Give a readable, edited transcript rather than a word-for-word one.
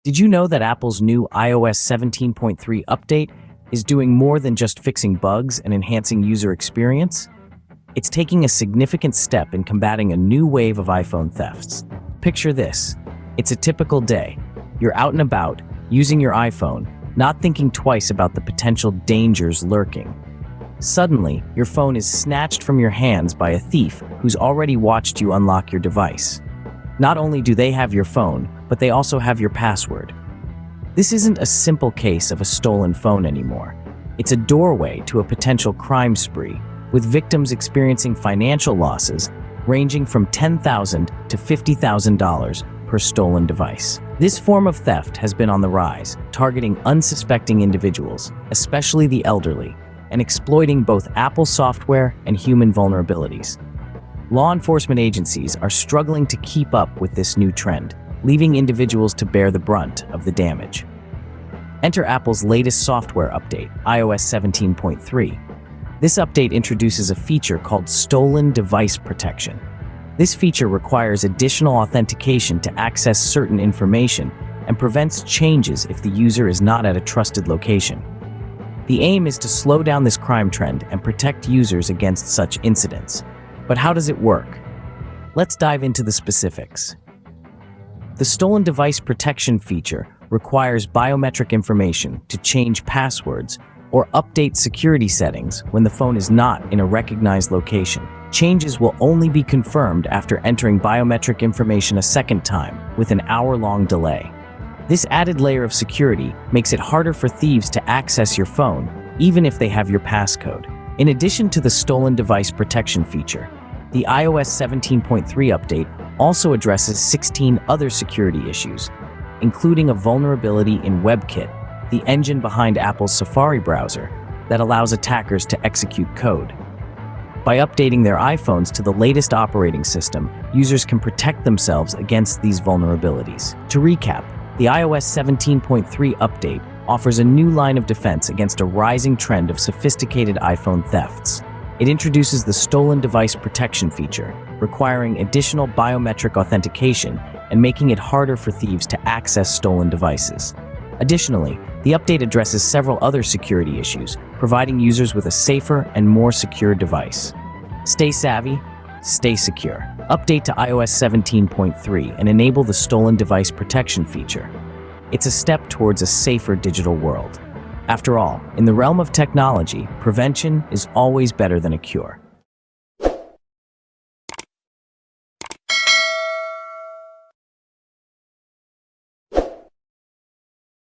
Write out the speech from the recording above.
Did you know that Apple's new iOS 17.3 update is doing more than just fixing bugs and enhancing user experience? It's taking a significant step in combating a new wave of iPhone thefts. Picture this. It's a typical day. You're out and about, using your iPhone, not thinking twice about the potential dangers lurking. Suddenly, your phone is snatched from your hands by a thief who's already watched you unlock your device. Not only do they have your phone, but they also have your password. This isn't a simple case of a stolen phone anymore. It's a doorway to a potential crime spree, with victims experiencing financial losses ranging from $10,000 to $50,000 per stolen device. This form of theft has been on the rise, targeting unsuspecting individuals, especially the elderly, and exploiting both Apple software and human vulnerabilities. Law enforcement agencies are struggling to keep up with this new trend, leaving individuals to bear the brunt of the damage. Enter Apple's latest software update, iOS 17.3. This update introduces a feature called Stolen Device Protection. This feature requires additional authentication to access certain information and prevents changes if the user is not at a trusted location. The aim is to slow down this crime trend and protect users against such incidents. But how does it work? Let's dive into the specifics. The Stolen Device Protection feature requires biometric information to change passwords or update security settings when the phone is not in a recognized location. Changes will only be confirmed after entering biometric information a second time, with an hour-long delay. This added layer of security makes it harder for thieves to access your phone, even if they have your passcode. In addition to the Stolen Device Protection feature, the iOS 17.3 update also addresses 16 other security issues, including a vulnerability in WebKit, the engine behind Apple's Safari browser that allows attackers to execute code. By updating their iPhones to the latest operating system, users can protect themselves against these vulnerabilities. To recap, the iOS 17.3 update offers a new line of defense against a rising trend of sophisticated iPhone thefts. It introduces the Stolen Device Protection feature, requiring additional biometric authentication and making it harder for thieves to access stolen devices. Additionally, the update addresses several other security issues, providing users with a safer and more secure device. Stay savvy, stay secure. Update to iOS 17.3 and enable the Stolen Device Protection feature. It's a step towards a safer digital world. After all, in the realm of technology, prevention is always better than a cure.